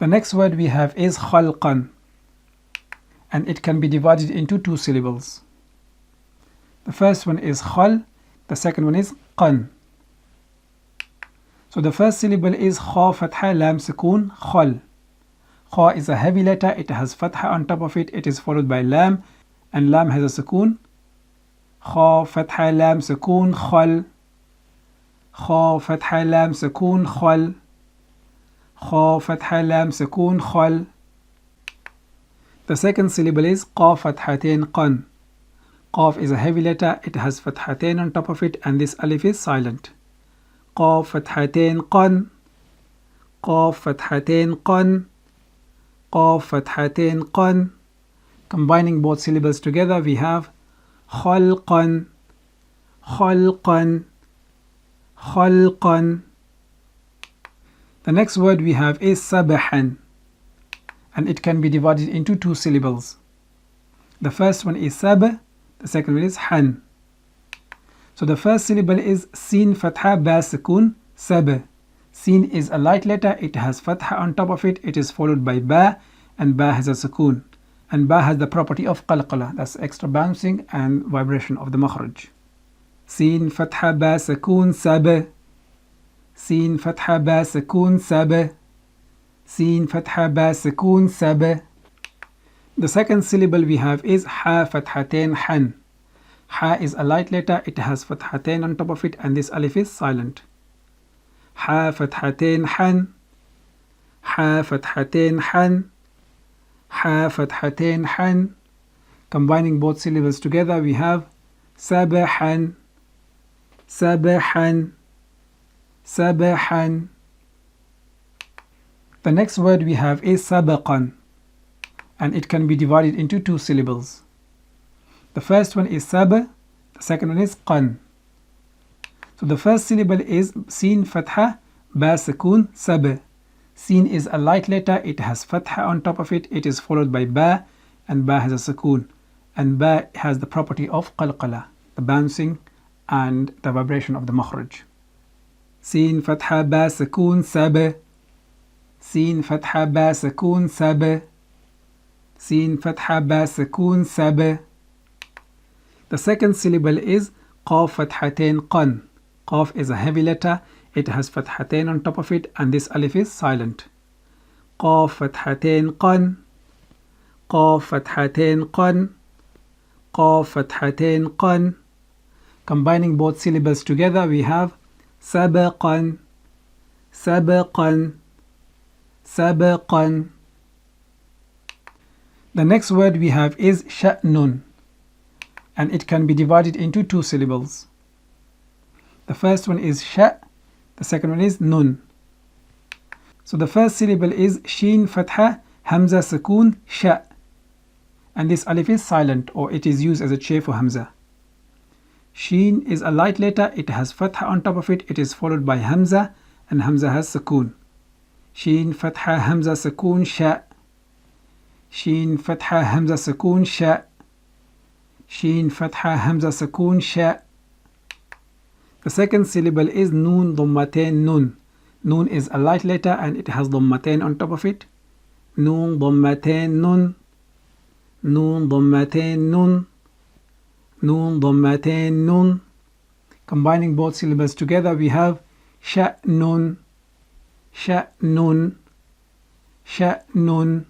The next word we have is khalqan, and it can be divided into two syllables. The first one is khal, the second one is qan. So the first syllable is kha fatha lam sukoon khal. Kha is a heavy letter, it has fatha on top of it, it is followed by lam, and lam has a sukoon. Kha fatha lam sukoon khal. Kha fatha lam sukoon khal. Kha fatha lam sukoon khal. The second syllable is qaf fathatain qan. Qaf is a heavy letter, it has fathatain on top of it, and this alif is silent. Qaf fathatain qan. Qaf fathatain qan. Qaf fathatain qan. Combining both syllables together, we have khalqan, khalqan, khalqan. The next word we have is sabahan, and it can be divided into two syllables. The first one is sab, the second one is han. So the first syllable is sin fatha ba sukoon sab. Sin is a light letter, it has fatha on top of it, it is followed by ba, and ba has a sukoon. And ba has the property of qalqala, that's extra bouncing and vibration of the makhraj. Sin fatha ba sukoon sab. Sin fatha ba sukoon sab. Sin fatha ba sukoon sab. The second syllable we have is ha fathatain han. Ha is a light letter, it has fathatain on top of it, and this alif is silent. Ha fathatain han. Ha fathatain han. Ha fathatain han. Combining both syllables together, we have sabahan, sabahan, sabahan. The next word we have is sabaqan, and it can be divided into two syllables. The first one is sab, the second one is qan. So the first syllable is sin fatha ba sukoon sab. Sin is a light letter, it has fatha on top of it, it is followed by ba, and ba has a sukoon. And ba has the property of qalqala, the bouncing and the vibration of the makhraj. Sin fatha ba sukoon sab. Sin fatha ba sukoon sab. Sin fatha ba sukoon sab. The second syllable is qaf fathatain qan. Qaf is a heavy letter, it has fathatain on top of it, and this alif is silent. Qaf fathatain qan. Qaf fathatain qan. Qaf fathatain qan. Combining both syllables together, we have sabaqan, sabaqan, sabaqan. The next word we have is sha'nun, and it can be divided into two syllables. The first one is sha, the second one is nun. So the first syllable is sheen fatha hamza sukoon sha, and this alif is silent, or it is used as a chair for hamza. Sheen is a light letter, it has fatha on top of it, it is followed by hamza, and hamza has sukoon. Sheen fatha hamza sukoon sha. Sheen fatha hamza sukoon sha. Sheen fatha hamza sukoon sha. The second syllable is noon dhammatain nun. Noon is a light letter and it has dhammatain on top of it. Noon dhammatain nun. Noon dhammatain nun. Noon dhammatain nun. Combining both syllables together, we have sha'nun, sha'nun, sha'nun.